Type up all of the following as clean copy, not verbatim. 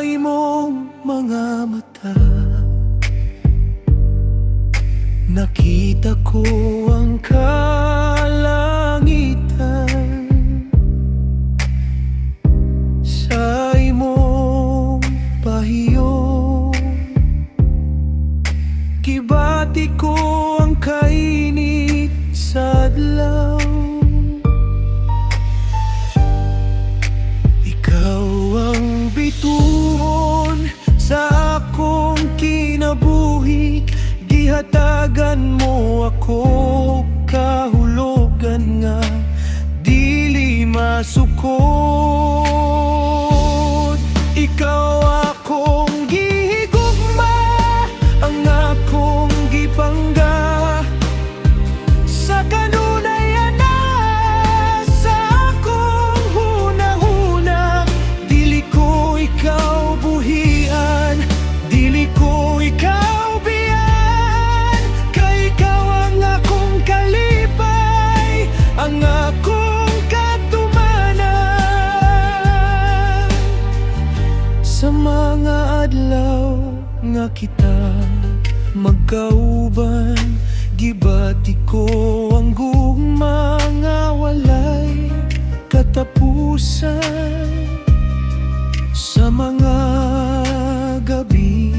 imong mga mata, nakita ko ang kalangitan. Sa imong pahiyo, gibati ko ang kainit sa adlaw. Ikaw ang bituon sa akong kinabuhi, gihatagan mo ako kahulogan nga dili masukod. Ikaw akong gihigugma, ang akong gipangga sa kanunay ana sa akong hunahuna. Dili ko ikaw buhian, dili ko ikaw biyan, kay ikaw ang akong kalipay, ang akong katumanan. Sa mga adlaw nga kita magkauban, gibati ko ang gugma nga walay katapusan. Sa mga gabi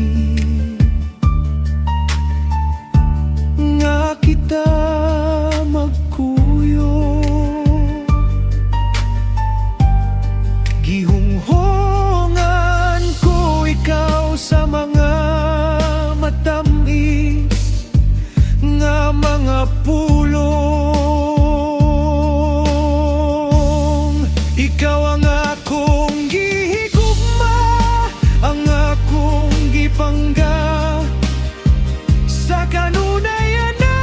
nga kita magkuyo, gihunghongan ko ikaw sa mga matamis nga mga pulong. Ikaw ang akong gihigugma, ang akong gipangga sa kanunay ana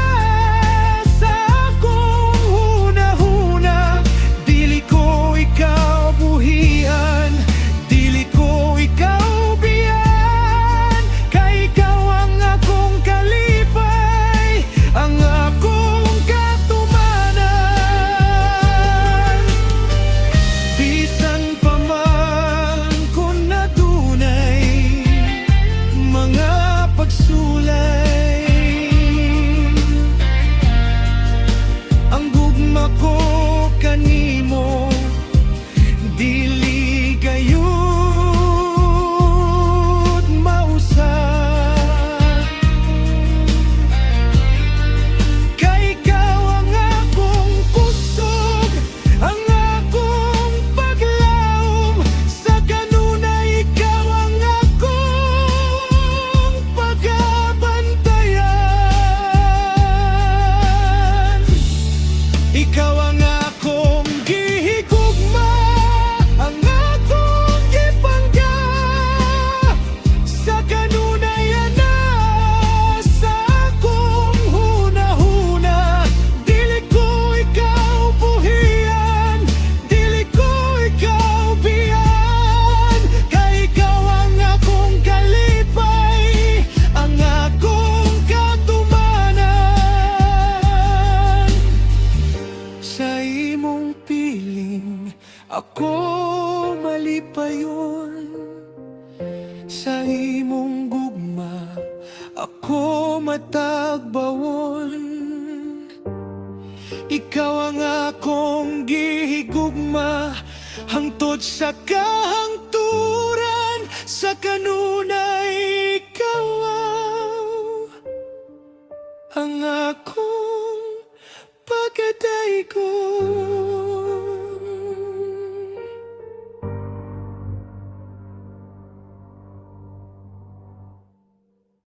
sa akong hunahuna. Dili ko ikaw buhian, dili ko ikaw biyan, kay ikaw ang akong kalipay, ang akong katumanan. Bisan pa man kung nadunay mga pagsulay, ang gugma ko kanimo dili gayud mausa. Kay ikaw ang akong kusog, ang akong paglaom sa kanunay. Ikaw ang akong pagabantayan. Ikaw ang akong gihigugma, ang akong gipangga sa kanunay ana sa akong hunahuna. Dili ko ikaw buhian, dili ko ikaw biyan, kay ikaw ang akong kalipay, ang akong katumanan. Sa imong piling ako malipayon, sa imong gugma ako matagbawon. Ikaw ang akong gihigugma hangtod sa kahangturan, sa kanunay. Ikaw ang akong pagkadaygon.